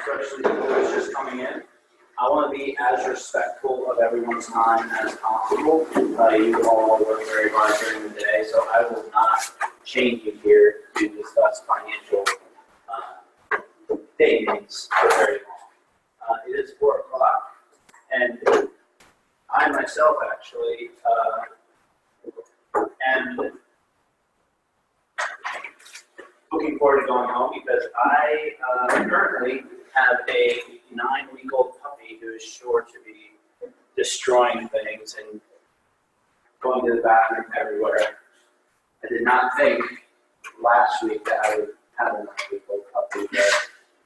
especially who's just coming in. I want to be as respectful of everyone's time as possible. You all work very hard during the day, so I will not chain you here to discuss financial statements for very long. It is 4 o'clock, and I myself actually am looking forward to going home because I currently have a 9-week-old puppy who is sure to be destroying things and going to the bathroom everywhere. I did not think last week that I would have a 9-week-old puppy,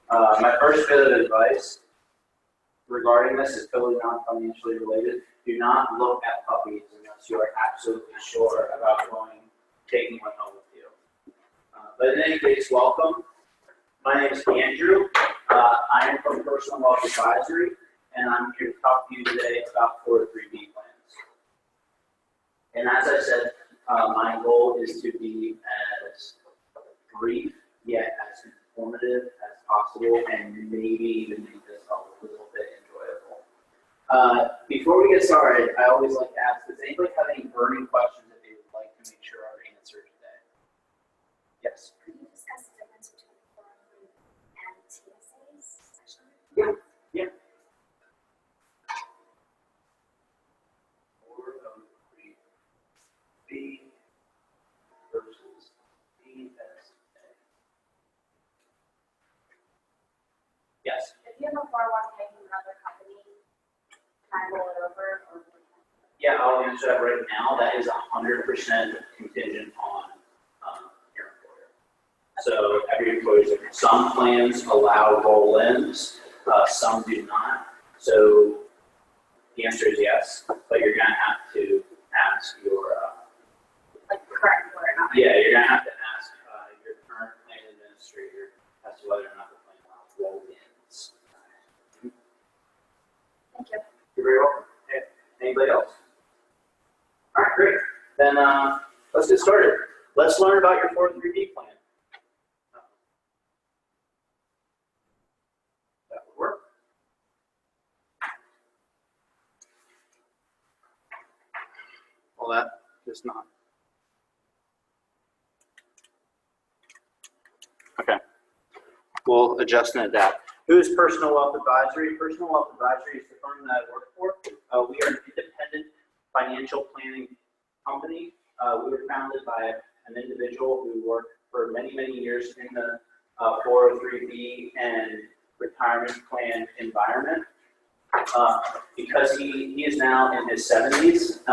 but my first bit of advice regarding this is totally not financially related. Do not look at puppies unless you are absolutely sure about taking one home with you. But in any case, welcome. My name is Andrew. I am from Personal Wealth Advisory, and I'm here to talk to you today about 403B plans. And as I said, my goal is to be as brief yet as informative as possible, and maybe even make this a little bit enjoyable. Before we get started, I always like to ask, does anybody have any burning questions that they would like to make sure are answered today? Yes? Could you discuss the difference between 403 and TSAs, actually? Yeah. 403B versus TSA. Yes. If you have a 401k from another company, can I roll it over? Or Yeah, I'll answer that right now. That is 100% contingent on your employer. So every employer is different. Some plans allow roll-ins, some do not. So the answer is yes, but you're going to have to ask your like current employer, not my you're going to have to ask your current plan administrator as to whether or not the plan allows roll-ins. Thank you. You're very welcome. Okay. Anybody else? All right, great. Then let's get started. Let's learn about your 403B plan. That would work. Well, that is not. Okay. We'll adjust and adapt. Who is Personal Wealth Advisory? Personal Wealth Advisory is the firm that I work for. We are an independent financial planning company. We were founded by an individual who worked for many, many years in the 403B and retirement plan environment. Because he is now in his 70s,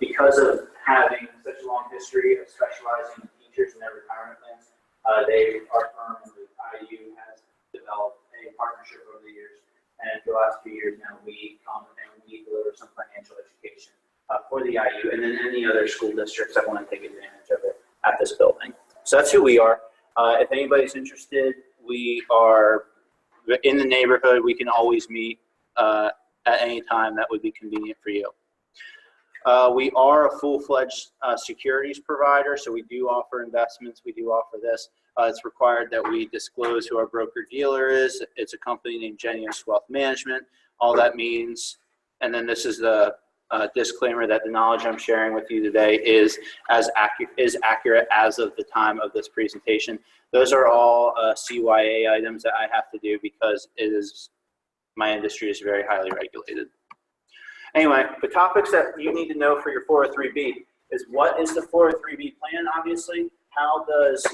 because of having such a long history of specializing in teachers and their retirement plans, our firm, the IU, has developed a partnership over the years. And for the last few years now, we come and we deliver some financial education for the IU and then any other school districts that want to take advantage of it at this building. So that's who we are. If anybody's interested, we are in the neighborhood. We can always meet at any time that would be convenient for you. We are a full-fledged securities provider, so we do offer investments. We do offer this. It's required that we disclose who our broker-dealer is. It's a company named Genius Wealth Management. All that means, and then this is the disclaimer that the knowledge I'm sharing with you today is accurate as of the time of this presentation. Those are all CYA items that I have to do because my industry is very highly regulated. Anyway, the topics that you need to know for your 403B is what is the 403B plan, obviously? How does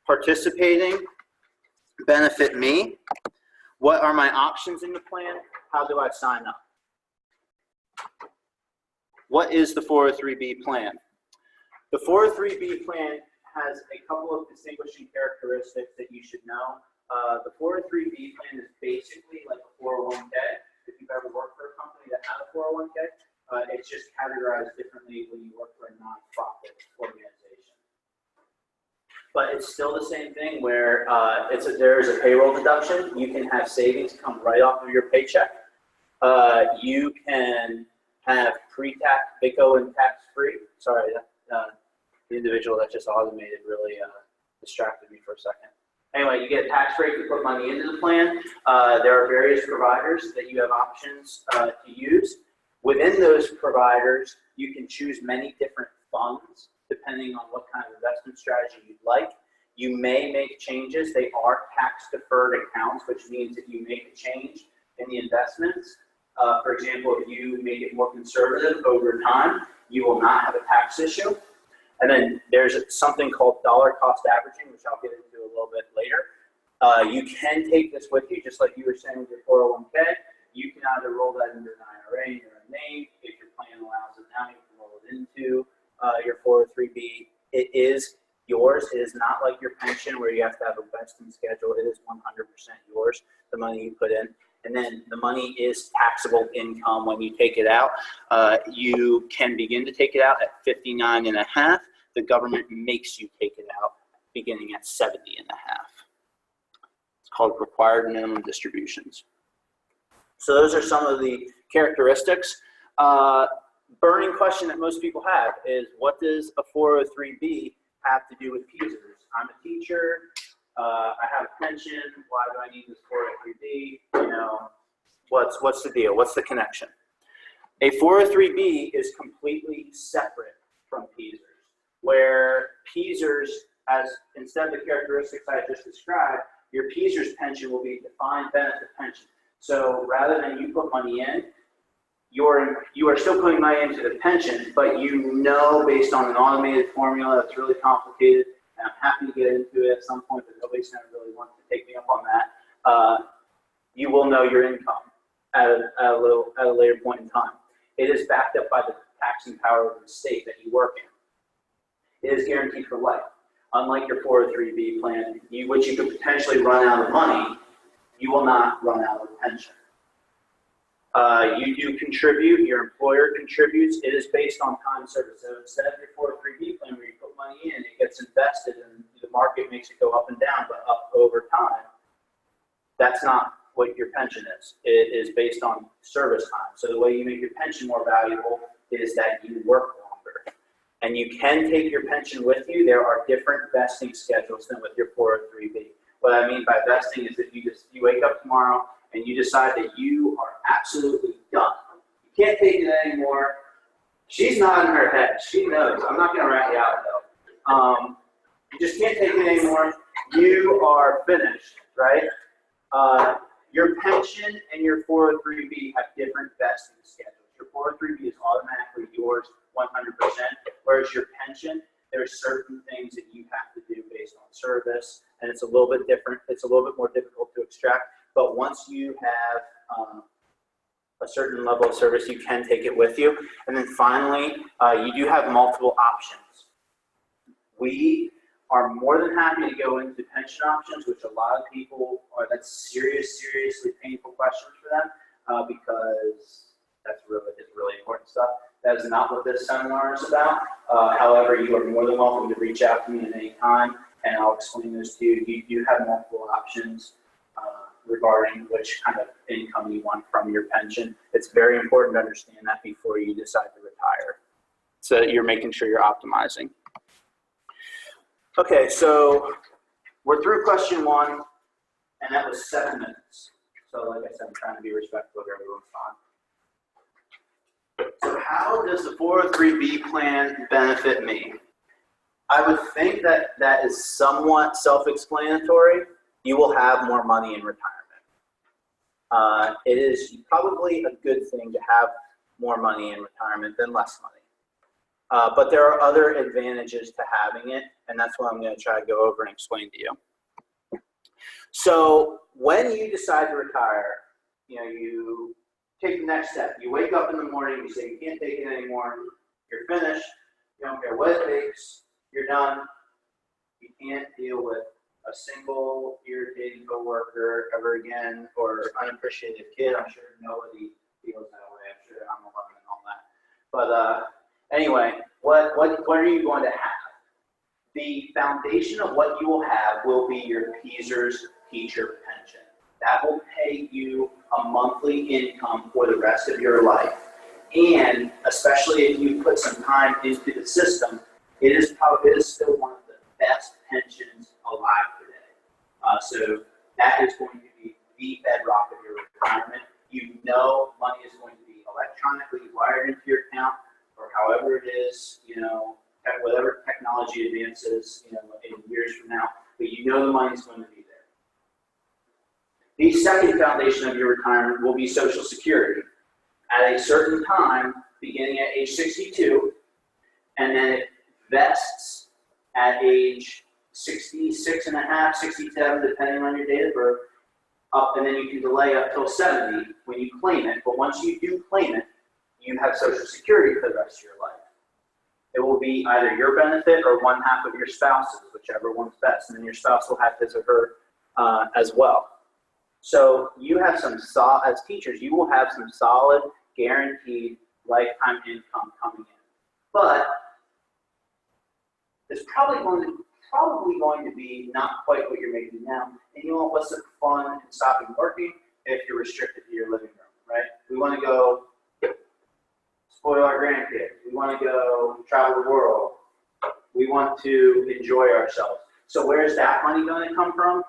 participating benefit me? What are my options in the plan? How do I sign up? What is the 403B plan? The 403B plan has a couple of distinguishing characteristics that you should know. The 403B plan is basically like a 401k. If you've ever worked for a company that had a 401k, it's just categorized differently when you work for a nonprofit organization. But it's still the same thing where there is a payroll deduction. You can have savings come right off of your paycheck. You can have pre-tax, BICO and tax-free. Sorry, the individual that just automated really distracted me for a second. Anyway, you get a tax break to put money into the plan. There are various providers that you have options to use. Within those providers, you can choose many different funds depending on what kind of investment strategy you'd like. You may make changes. They are tax-deferred accounts, which means if you make a change in the investments, for example, if you make it more conservative over time, you will not have a tax issue. And then there's something called dollar cost averaging, which I'll get into a little bit later. You can take this with you, just like you were saying with your 401k. You can either roll that into an IRA in your own name. If your plan allows it now, you can roll it into your 403b. It is yours. It is not like your pension where you have to have a vesting schedule. It is 100% yours, the money you put in. And then the money is taxable income when you take it out. You can begin to take it out at 59.5. The government makes you take it out beginning at 70.5. It's called required minimum distributions. So those are some of the characteristics. Burning question that most people have is, what does a 403b have to do with PSERS? I'm a teacher. I have a pension. Why do I need this 403b? You know, what's the deal? What's the connection? A 403b is completely separate from PSERS, where PSERS, as instead of the characteristics I just described, your PSERS pension will be a defined benefit pension. So rather than you put money in, you are still putting money into the pension, but you know, based on an automated formula that's really complicated, and I'm happy to get into it at some point, but nobody's going to really want to take me up on that. You will know your income at a later point in time. It is backed up by the taxing power of the state that you work in. It is guaranteed for life. Unlike your 403b plan, which you could potentially run out of money, you will not run out of pension. You do contribute, your employer contributes. It is based on time service. So instead of your 403b plan where you put money in, it gets invested and the market makes it go up and down, but up over time. That's not what your pension is. It is based on service time. So the way you make your pension more valuable is that you work longer. And you can take your pension with you. There are different vesting schedules than with your 403b. What I mean by vesting is that you wake up tomorrow and you decide that you are absolutely done. You can't take it anymore. She's nodding her head. She knows. I'm not going to rat you out, though. You just can't take it anymore. You are finished, right? Your pension and your 403b have different vesting schedules. Your 403b is automatically yours 100%, whereas your pension, there's certain things that you have to do based on service, and it's a little bit different. It's a little bit more difficult to extract, but once you have a certain level of service, you can take it with you. And then finally, you do have multiple options. We are more than happy to go into pension options, which a lot of people that's seriously painful questions for them, because that's really important stuff. That is not what this seminar is about. However, you are more than welcome to reach out to me at any time, and I'll explain this to you. You do have multiple options regarding which kind of income you want from your pension. It's very important to understand that before you decide to retire, so that you're making sure you're optimizing. Okay, so we're through question 1, and that was 7 minutes. So like I said, I'm trying to be respectful of everyone's time. So how does the 403b plan benefit me? I would think that that is somewhat self-explanatory. You will have more money in retirement. It is probably a good thing to have more money in retirement than less money. But there are other advantages to having it, and that's what I'm going to try to go over and explain to you. So when you decide to retire, you take the next step. You wake up in the morning, you say you can't take it anymore, you're finished, you don't care what it takes, you're done. You can't deal with a single irritating coworker ever again, or unappreciated kid. I'm sure nobody feels that way. I'm sure I'm alone and all that. But anyway, what are you going to have? The foundation of what you will have will be your PSERS teacher pension. That will pay you a monthly income for the rest of your life. And especially if you put some time into the system, it is still one of the best pensions alive today. So that is going to be the bedrock of your retirement. You know money is going to be electronically wired into your account, or however it is, whatever technology advances, in years from now, but you know the money's going to be there. The second foundation of your retirement will be Social Security. At a certain time, beginning at age 62, and then it vests at age 66 and a half, 67, depending on your date of birth, and then you can delay up till 70 when you claim it. But once you do claim it, you have Social Security for the rest of your life. It will be either your benefit or one half of your spouse's, whichever one's best. And then your spouse will have his or her as well. So you have as teachers, you will have some solid, guaranteed lifetime income coming in. But it's probably going to be not quite what you're making now. And you know what's the fun in stopping working if you're restricted to your living room, right? We want to go spoil our grandkids. We want to go travel the world. We want to enjoy ourselves. So where's that money going to come from?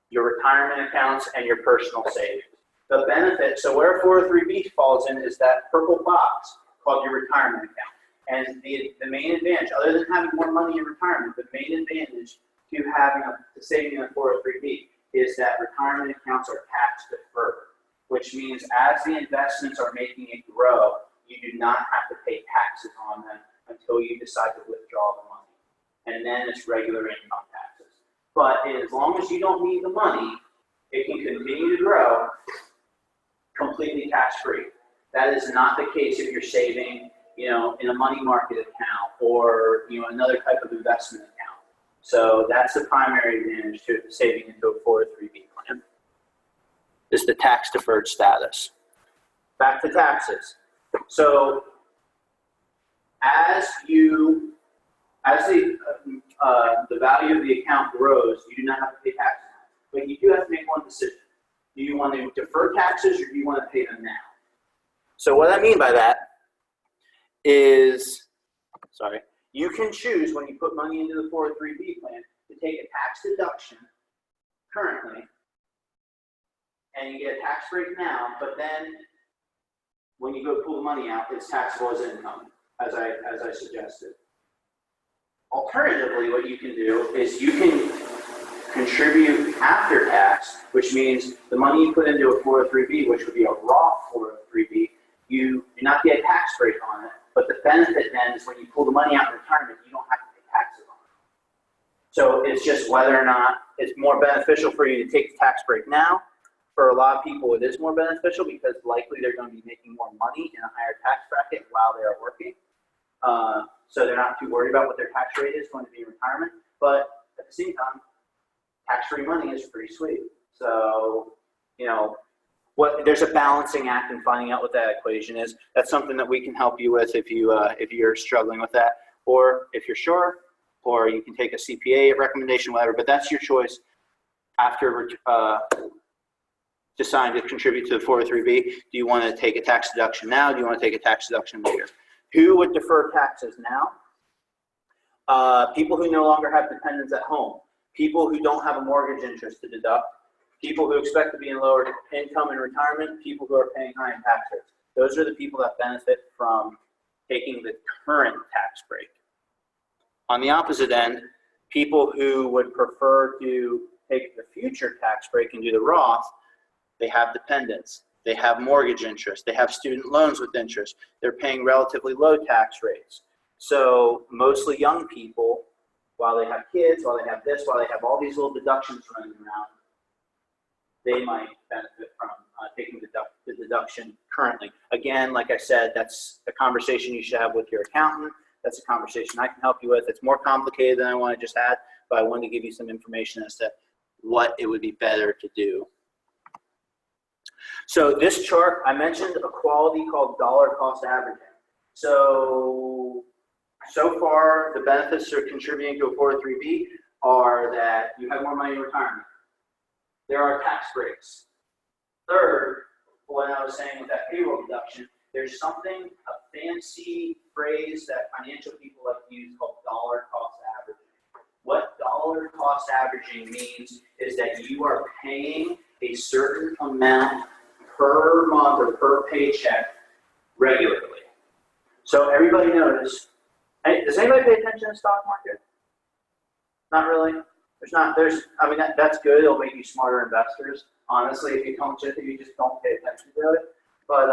Your retirement accounts and your personal savings. The benefit, so where 403B falls in is that purple box called your retirement account. And the main advantage, other than having more money in retirement, the main advantage to saving in a 403B is that retirement accounts are tax deferred, which means as the investments are making it grow, you do not have to pay taxes on them until you decide to withdraw the money. And then it's regular income taxes. But as long as you don't need the money, it can continue to grow completely tax-free. That is not the case if you're saving, in a money market account or, another type of investment account. So that's the primary advantage to saving into a 403B plan, is the tax-deferred status. Back to taxes. So as the value of the account grows, you do not have to pay taxes. But you do have to make one decision. Do you want to defer taxes or do you want to pay them now? So what I mean by that is, you can choose when you put money into the 403B plan to take a tax deduction currently, and you get a tax break now, but then when you go pull the money out, it's taxable as income, as I suggested. Alternatively, what you can do is you can contribute after tax, which means the money you put into a 403B, which would be a Roth 403B, you do not get a tax break on it, but the benefit then is when you pull the money out in retirement, you don't have to pay taxes on it. So it's just whether or not it's more beneficial for you to take the tax break now. For a lot of people, it is more beneficial because likely they're going to be making more money in a higher tax bracket while they are working. So they're not too worried about what their tax rate is going to be in retirement. But at the same time, tax-free money is pretty sweet. So, there's a balancing act in finding out what that equation is. That's something that we can help you with if you're struggling with that, or if you're sure, or you can take a CPA recommendation, whatever. But that's your choice after deciding to contribute to the 403B. Do you want to take a tax deduction now? Do you want to take a tax deduction later? Who would defer taxes now? People who no longer have dependents at home. People who don't have a mortgage interest to deduct. People who expect to be in lower income in retirement. People who are paying high in tax rates. Those are the people that benefit from taking the current tax break. On the opposite end, people who would prefer to take the future tax break and do the Roth, they have dependents. They have mortgage interest. They have student loans with interest. They're paying relatively low tax rates. So mostly young people, while they have kids, while they have this, while they have all these little deductions running around, they might benefit from taking the deduction currently. Again, like I said, that's a conversation you should have with your accountant. That's a conversation I can help you with. It's more complicated than I want to just add, but I wanted to give you some information as to what it would be better to do. So this chart, I mentioned a quality called dollar cost averaging. So far, the benefits of contributing to a 403B are that you have more money in retirement. There are tax breaks. Third, what I was saying with that payroll deduction, there's something, a fancy phrase that financial people like to use called dollar cost averaging. What dollar cost averaging means is that you are paying a certain amount per month or per paycheck regularly. So everybody knows. Hey, does anybody pay attention to the stock market? Not really. I mean, that's good. It'll make you smarter investors. Honestly, if you just don't pay attention to it. But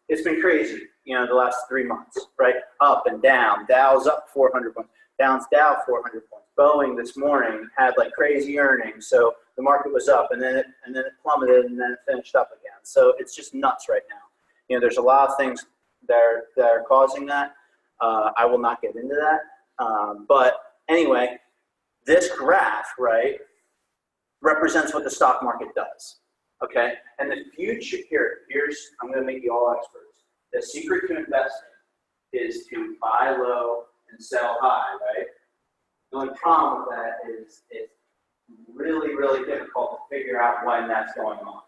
it's been crazy, the last 3 months, right? Up and down. Dow's up 400 points. Down's down 400 points. Boeing this morning had like crazy earnings, so the market was up, and then it plummeted, and then it finished up again. So it's just nuts right now. There's a lot of things that are causing that. I will not get into that. But anyway, this graph, right, represents what the stock market does. Okay, and the future I'm going to make you all experts. The secret to investing is to buy low and sell high, right? The only problem with that is it's really, really difficult to figure out when that's going on.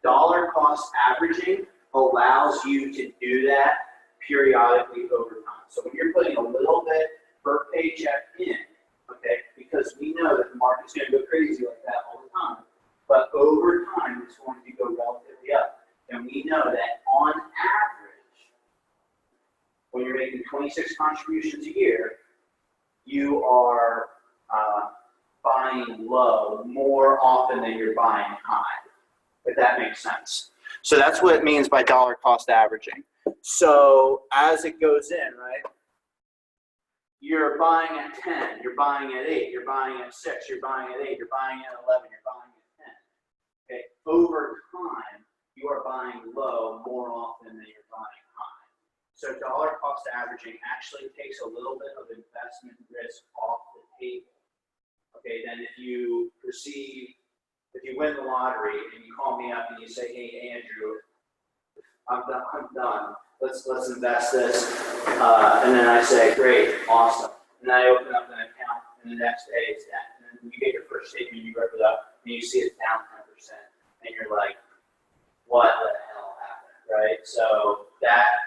Dollar cost averaging allows you to do that periodically over time. So when you're putting a little bit per paycheck in, okay, because we know that the market's going to go crazy like that all the time, but over time it's going to go relatively up. And we know that on average, when you're making 26 contributions a year, you are buying low more often than you're buying high, if that makes sense. So that's what it means by dollar cost averaging. So as it goes in, right, you're buying at 10, you're buying at 8, you're buying at 6, you're buying at 8, you're buying at 11, you're buying at 10. Okay, over time, you are buying low more often than you're buying high. So dollar cost averaging actually takes a little bit of investment risk off the table. Okay, then if you win the lottery and you call me up and you say, hey, Andrew, I'm done. Let's invest this. And then I say, great, awesome. And then I open up an account, and the next day it's down. And then you get your first statement, you rip it up, and you see it's down 10%. And you're like, what the hell happened, right? So that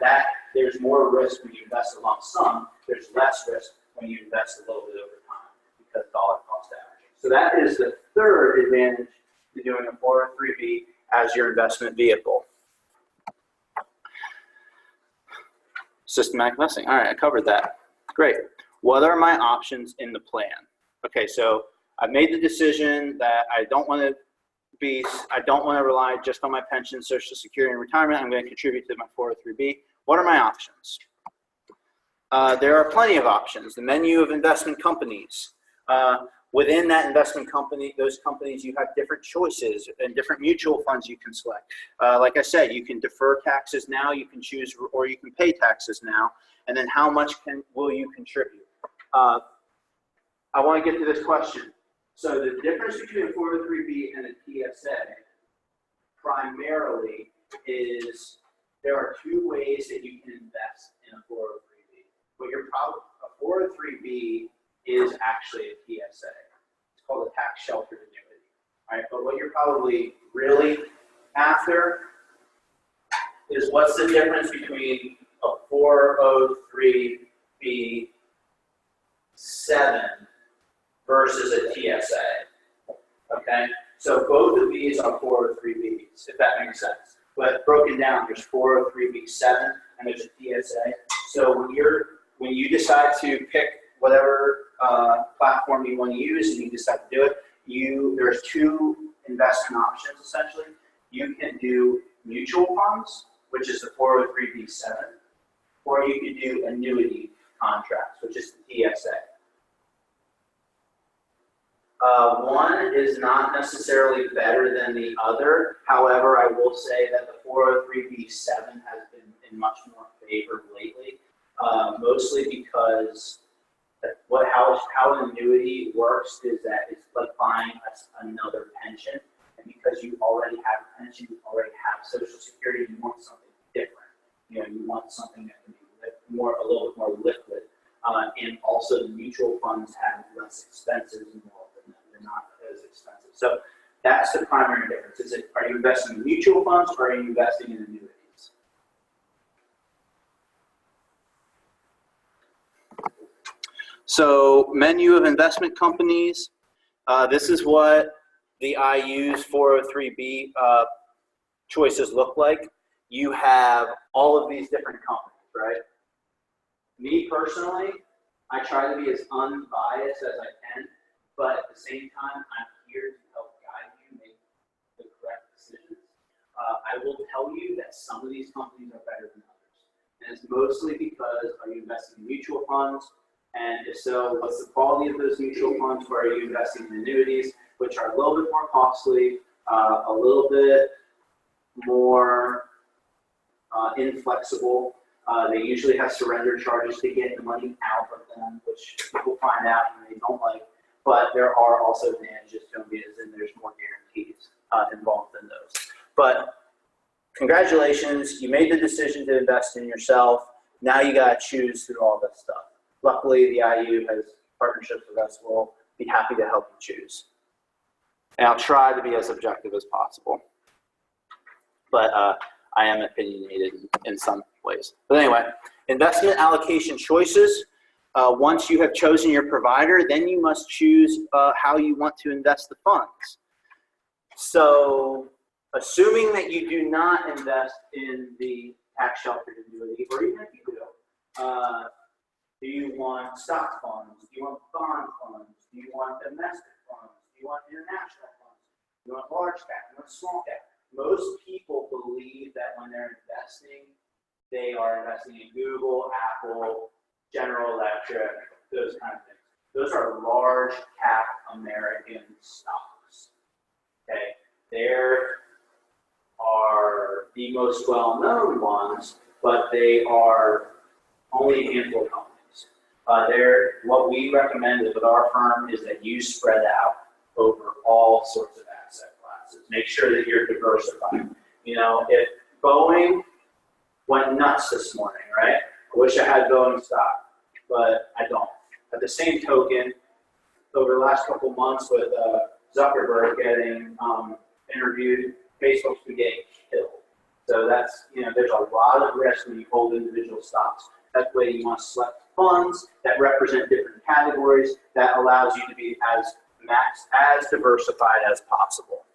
there's more risk when you invest a lump sum. There's less risk when you invest a little bit over time because dollar cost averaging. So that is the third advantage to doing a 403B as your investment vehicle. Systematic investing. All right, I covered that. Great. What are my options in the plan? Okay, so I've made the decision that I don't want to rely just on my pension, Social Security, and retirement. I'm going to contribute to my 403B. What are my options? There are plenty of options. The menu of investment companies. Within that investment company, those companies, you have different choices and different mutual funds you can select. Like I said, you can defer taxes now, you can choose, or you can pay taxes now, and then how much will you contribute? I want to get to this question. So the difference between a 403B and a TSA primarily is there are two ways that you can invest in a 403B. But a 403B is actually a TSA. It's called a tax sheltered annuity. All right, but what you're probably really after is what's the difference between a 403B 7 versus a TSA. Okay, so both of these are 403Bs, if that makes sense. But broken down, there's 403B7 and there's a TSA. So when you decide to pick whatever platform you want to use and you decide to do it, there's two investment options essentially. You can do mutual funds, which is the 403B7, or you can do annuity contracts, which is the TSA. One is not necessarily better than the other. However, I will say that the 403B7 has been in much more favor lately, mostly because how an annuity works is that it's like buying another pension. And because you already have a pension, you already have Social Security, you want something different. You want something that can be a little bit more liquid. And also the mutual funds have less expenses involved in them. They're not as expensive. So that's the primary difference. Are you investing in mutual funds or are you investing in annuities? So menu of investment companies. This is what the IU's 403B choices look like, you have all of these different companies, right? Me personally, I try to be as unbiased as I can, but at the same time, I'm here to help guide you make the correct decisions. I will tell you that some of these companies are better than others. And it's mostly because, are you investing in mutual funds? And if so, what's the quality of those mutual funds? Where are you investing in annuities, which are a little bit more costly, a little bit more inflexible. They usually have surrender charges to get the money out of them, which people find out and they don't like. But there are also advantages to them because then there's more guarantees involved in those. But congratulations, you made the decision to invest in yourself. Now you got to choose through all this stuff. Luckily, the IU has partnerships with us. We'll be happy to help you choose. And I'll try to be as objective as possible. But I am opinionated in some ways. But anyway, investment allocation choices. Once you have chosen your provider, then you must choose how you want to invest the funds. So assuming that you do not invest in the tax sheltered annuity, or even if you do you want stock funds? Do you want bond funds? Do you want domestic funds? Do you want international funds? Do you want large cap? Do you want small cap? Most people believe that when they're investing, they are investing in Google, Apple, General Electric, those kind of things. Those are large cap American stocks. Okay, there are the most well-known ones, but they are only a handful of companies. What we recommend with our firm is that you spread out over all sorts of asset classes. Make sure that you're diversified. You know, if Boeing went nuts this morning, right? I wish I had Boeing stock, but I don't. At the same token, over the last couple of months with Zuckerberg getting interviewed, Facebook's been getting killed. So that's, you know, there's a lot of risk when you hold individual stocks. That's why you want to select funds that represent different categories that allows you to be as diversified as possible.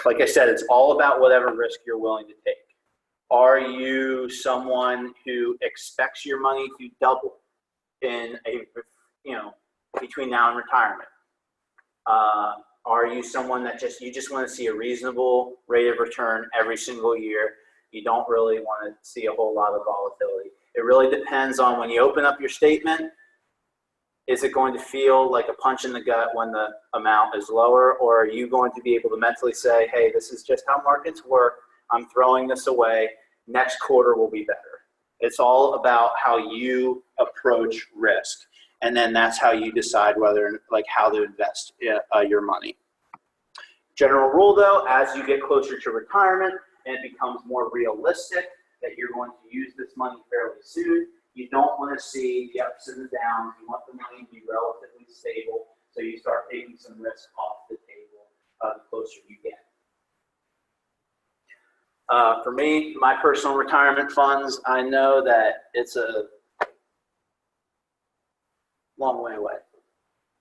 Like I said, it's all about whatever risk you're willing to take. Are you someone who expects your money to double in between now and retirement? Are you someone that you just want to see a reasonable rate of return every single year? You don't really want to see a whole lot of volatility. It really depends on when you open up your statement. Is it going to feel like a punch in the gut when the amount is lower, or are you going to be able to mentally say, hey, this is just how markets work. I'm throwing this away. Next quarter will be better. It's all about how you approach risk. And then that's how you decide how to invest your money. General rule though, as you get closer to retirement and it becomes more realistic that you're going to use this money fairly soon, you don't want to see the ups and the downs. You want the money to be relatively stable, so you start taking some risk off the table the closer you get. For me, my personal retirement funds, I know that it's a long way away.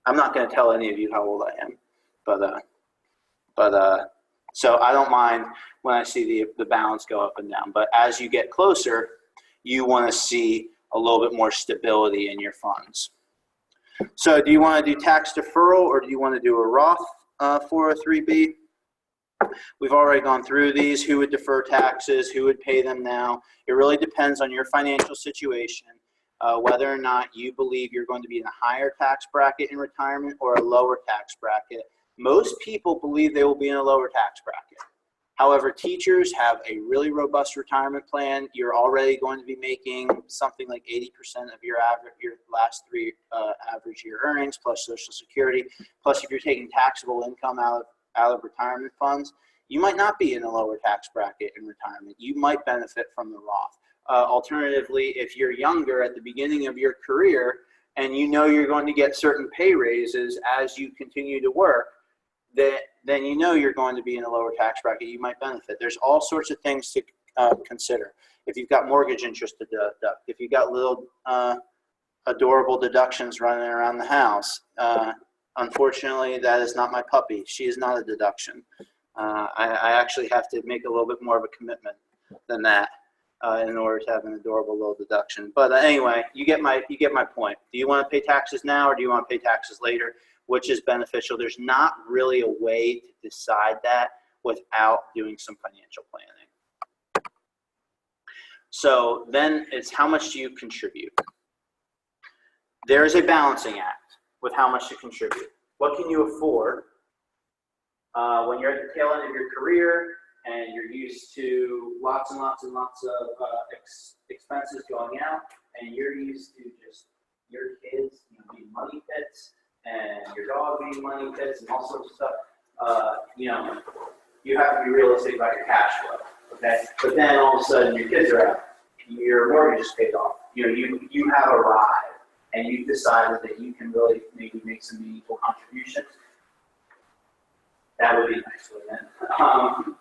I'm not going to tell any of you how old I am, so I don't mind when I see the balance go up and down. But as you get closer, you want to see a little bit more stability in your funds. So do you want to do tax deferral, or do you want to do a Roth 403B? We've already gone through these. Who would defer taxes? Who would pay them now? It really depends on your financial situation, whether or not you believe you're going to be in a higher tax bracket in retirement or a lower tax bracket. Most people believe they will be in a lower tax bracket. However, teachers have a really robust retirement plan. You're already going to be making something like 80% of your last three average year earnings plus Social Security. Plus, if you're taking taxable income out of retirement funds, you might not be in a lower tax bracket in retirement. You might benefit from the Roth. Alternatively, if you're younger at the beginning of your career and you know you're going to get certain pay raises as you continue to work, then you know you're going to be in a lower tax bracket. You might benefit. There's all sorts of things to consider. If you've got mortgage interest to deduct, if you've got little adorable deductions running around the house, unfortunately, that is not my puppy. She is not a deduction. I actually have to make a little bit more of a commitment than that in order to have an adorable little deduction. But anyway, you get my point. Do you want to pay taxes now or do you want to pay taxes later? Which is beneficial? There's not really a way to decide that without doing some financial planning. So then it's how much do you contribute? There is a balancing act with how much to contribute. What can you afford when you're at the tail end of your career and you're used to lots and lots and lots of expenses going out, and you're used to just your kids being money pits and your dog being money pits and all sorts of stuff. You have to be realistic about your cash flow. Okay, but then all of a sudden your kids are out, your mortgage is paid off. You have arrived, and you've decided that you can really maybe make some meaningful contributions. That would be nice, wouldn't it?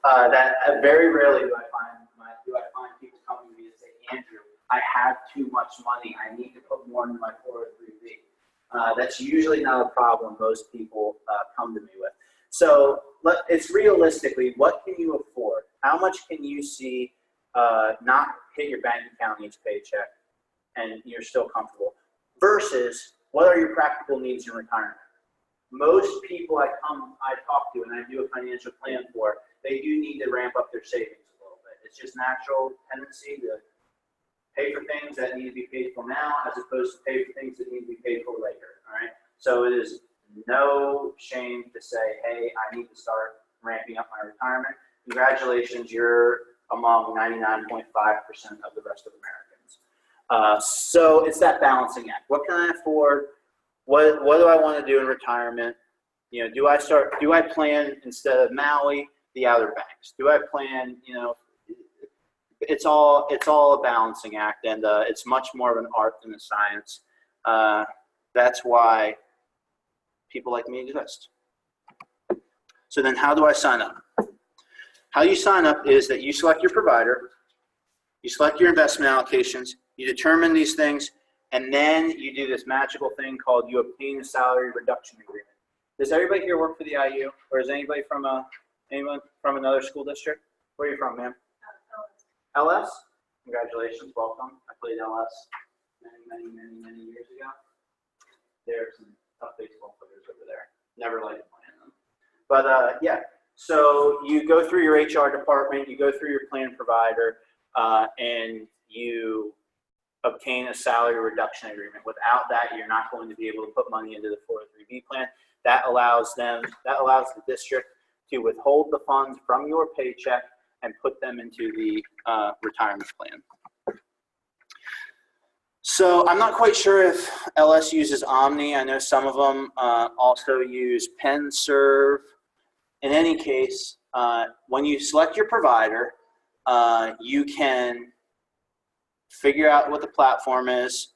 That very rarely do I find people coming to me and say, Andrew, I have too much money. I need to put more into my 403b. That's usually not a problem most people come to me with. So it's realistically, what can you afford? How much can you see not hit your bank account each paycheck and you're still comfortable? Versus, what are your practical needs in retirement? Most people I talk to and I do a financial plan for, they do need to ramp up their savings a little bit. It's just natural tendency to pay for things that need to be paid for now as opposed to pay for things that need to be paid for later, all right? So it is no shame to say, hey, I need to start ramping up my retirement. Congratulations, you're among 99.5% of the rest of Americans. So it's that balancing act. What can I afford? What do I want to do in retirement? Do I plan instead of Maui, the Outer Banks? Do I plan, it's all a balancing act, and it's much more of an art than a science. That's why people like me exist. So then how do I sign up? How you sign up is that you select your provider, you select your investment allocations, you determine these things, and then you do this magical thing called you obtain a salary reduction agreement. Does everybody here work for the IU, or is anyone from another school district? Where are you from, ma'am? LS. Congratulations, welcome. I played LS many years ago. There's some tough baseball players over there. Never liked playing them. But yeah, so you go through your HR department, you go through your plan provider, and you obtain a salary reduction agreement. Without that, you're not going to be able to put money into the 403b plan. That allows the district to withhold the funds from your paycheck and put them into the retirement plan. So I'm not quite sure if LS uses Omni. I know some of them also use PenServe. In any case, when you select your provider, you can figure out what the platform is,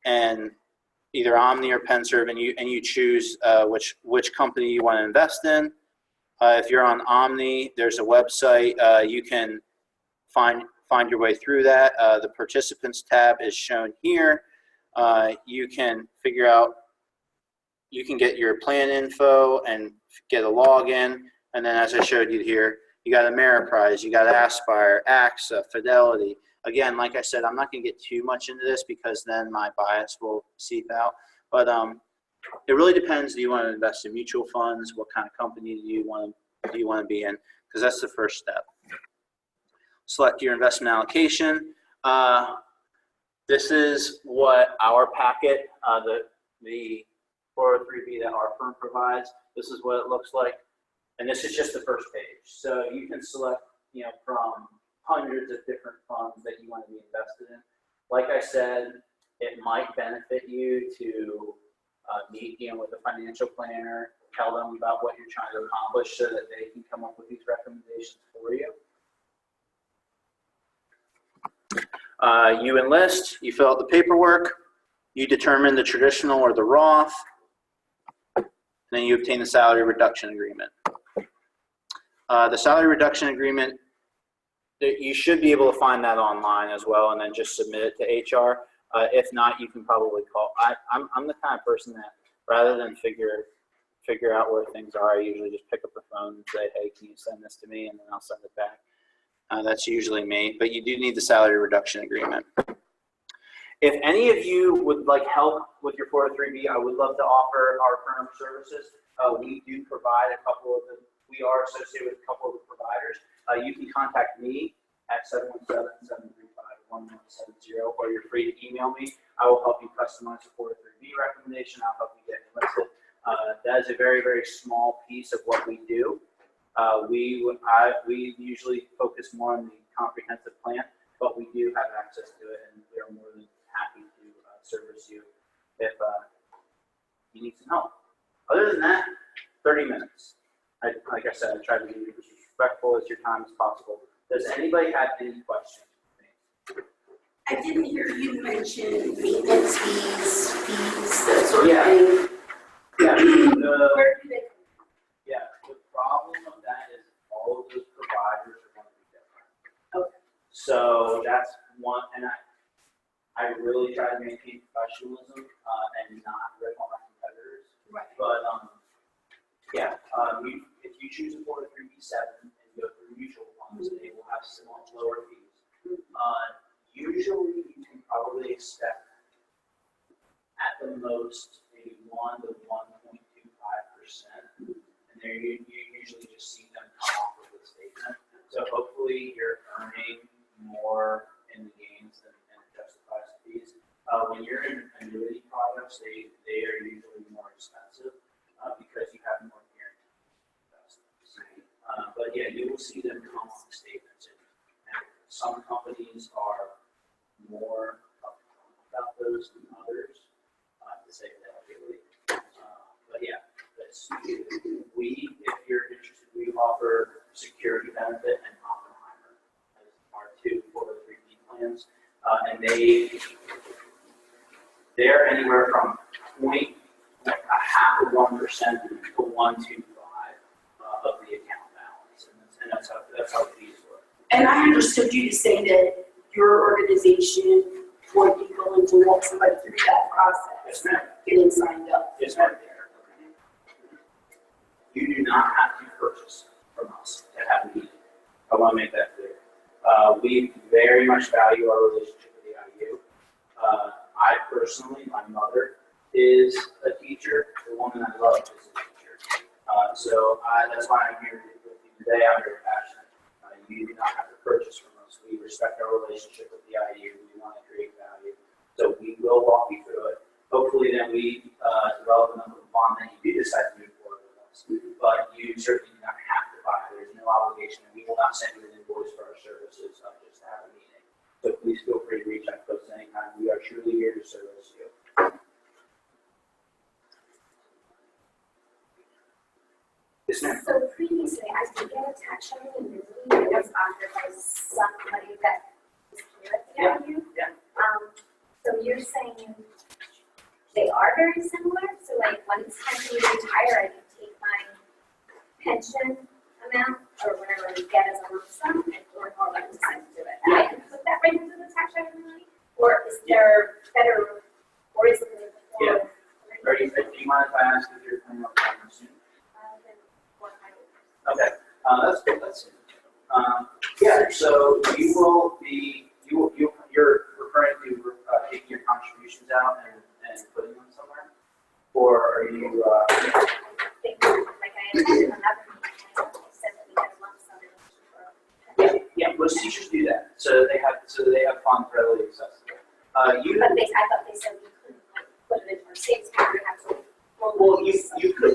and either Omni or PenServe, and you choose which company you want to invest in. If you're on Omni, there's a website. You can find your way through that. The participants tab is shown here. You can figure out, you can get your plan info and get a login. And then as I showed you here, you got Ameriprise, you got Aspire, AXA, Fidelity. Again, like I said, I'm not going to get too much into this because then my bias will seep out. But it really depends. Do you want to invest in mutual funds? What kind of company do you want to be in? Because that's the first step. Select your investment allocation. This is what our packet, the 403b that our firm provides. This is what it looks like, and this is just the first page. So you can select, from hundreds of different funds that you want to be invested in. Like I said, it might benefit you to meet with a financial planner, tell them about what you're trying to accomplish so that they can come up with these recommendations for you. You enlist, you fill out the paperwork, you determine the traditional or the Roth, and then you obtain the salary reduction agreement. The salary reduction agreement, you should be able to find that online as well and then just submit it to HR. If not, you can probably call. I'm the kind of person that rather than figure out where things are, I usually just pick up the phone and say, hey, can you send this to me? And then I'll send it back. That's usually me, but you do need the salary reduction agreement. If any of you would like help with your 403B, I would love to offer our firm services. We do provide we are associated with a couple of the providers. You can contact me at 717-735-1170, or you're free to email me. I will help you customize a 403B recommendation. I'll help you get enlisted. That is a very, very small piece of what we do. We usually focus more on the comprehensive plan, but we do have access to it, and we are more than happy to service you if you need some help. Other than that, 30 minutes. Like I said, I try to be as respectful as your time as possible. Does anybody have any questions? I didn't hear you mention maintenance fees, that sort of thing. Yeah. Where do they Yeah, the problem of that is all of those providers are going to be different. Okay. So that's one, and I really try to maintain professionalism and not rip on my competitors. Right. But if you choose a 403B7 and go through mutual funds, they will have somewhat lower fees. Usually, you can probably expect at the most maybe 1 to 1.25%, and there you usually just see them come off with a statement. So hopefully, you're earning more in the gains than it justifies fees. When you're in annuity products, they are usually more expensive because you have more guaranteed investments. But yeah, you will see them come on statements, and some companies are more upfront about those than others, to say that really. But yeah, if you're interested, we offer security benefit and Oppenheimer as our two 403B plans, and they're anywhere from 0.5% to 125 of the account balance, and that's how fees work. And I understood you to say that your organization would be willing to walk somebody through that process. Yes, ma'am. Getting signed up. Yes, ma'am. You do not have to purchase from us to have a meeting. I want to make that clear. We very much value our relationship with the IU. I personally, my mother is a teacher. The woman I love is a teacher. So that's why I'm here with you today. I'm very passionate. You do not have to purchase from us. We respect our relationship with the IU. We want to create value. So we will walk you through it. Hopefully then we develop enough of a bond that you do decide to move forward with us. But you certainly do not have to buy. There's no obligation. We will not send you an invoice for our services just to have a meeting. So please feel free to reach out to us anytime. We are truly here to service you. Yes, ma'am. So previously, I did get a tax sharing annuity that was offered by somebody that is here at the IU. Yeah. So you're saying they are very similar? So like once I retire, I can take my pension amount or whatever I get as a lump sum or like decide to do it. And I can put that right into the tax sharing annuity? Or is there better, or is it Yeah. Do you mind if I ask if you're coming up soon? Okay, that's good. Yeah. So you're referring to taking your contributions out and putting them somewhere, or are you? Yeah. Most teachers do that. So they have funds readily accessible. I thought they said we couldn't put it in our savings account. Well, you could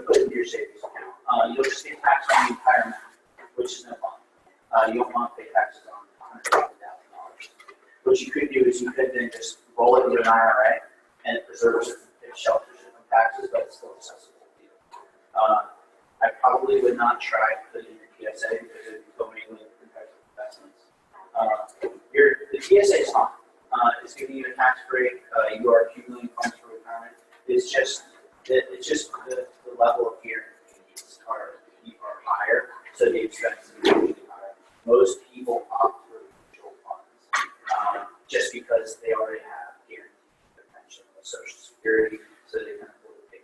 put it in your savings account. You'll just get taxed on the entire amount, which is no fun. You don't want to pay taxes on $150,000. What you could do is you could then just roll it into an IRA, and it preserves it shelters it from taxes, but it's still accessible to you. I probably would not try to put it in your TSA because it would be going with competitive investments. The TSA is fine. It's giving you a tax break. You are accumulating funds for retirement. It's just the level of guarantees are higher, so the expenses are usually higher. Most people opt for mutual funds just because they already have guaranteed their pension with Social Security, so they can afford to pay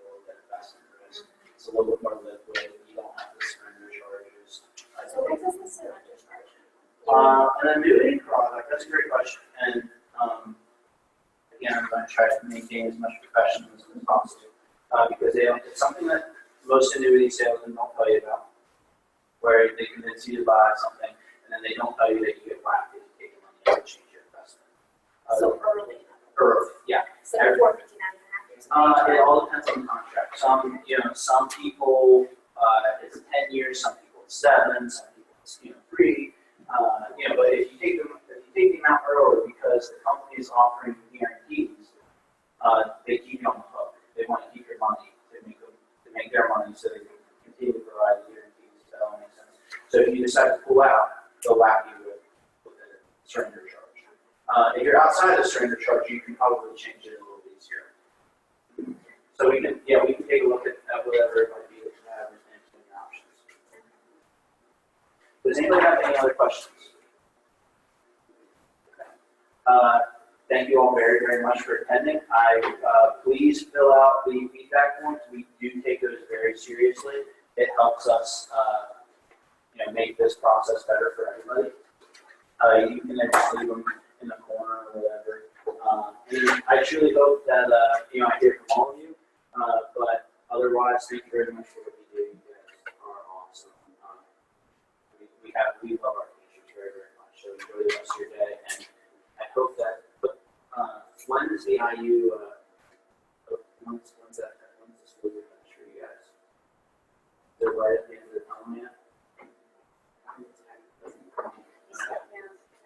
annuity product, that's a great question. And, again, I'm going to try to maintain as much professionalism as possible. Because it's something that most annuity salesmen don't tell you about. Where they convince you to buy something, and then they don't tell you that you get whacked if you take the money out and change your investment. So early. Early, yeah. So before 59 It all depends on the contract. Some people, it's 10 years, some people it's 7, some people it's, 3. But if you take them out early because the company is offering guarantees, they keep you on the hook. They want to keep your money to make their money so they can continue to provide the guarantees. Does that all make sense? So if you decide to pull out, they'll whack you with a surrender charge. If you're outside of the surrender charge, you can probably change it a little easier. So we can take a look at whatever it might be that you have and options. Does anybody have any other questions? Okay. Thank you all very, very much for attending. Please fill out the feedback forms. We do take those very seriously. It helps us, make this process better for everybody. You can then just leave them in the corner or whatever. And I truly hope that, I hear from all of you. But otherwise, thank you very much for what you do. You guys are awesome. We love our teachers very, very much. So enjoy the rest of your day. And I hope that, when is the IU, when's the school year finish for you guys? They're right at the end of the tunnel yet?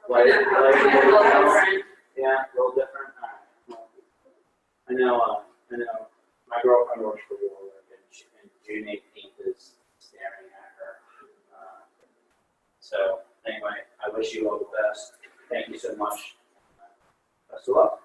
Right at the end of the tunnel? Yeah, a little different. All right. I know. My girlfriend works for Warwick, and June 18th is staring at her. So anyway, I wish you all the best. Thank you so much. Best of luck.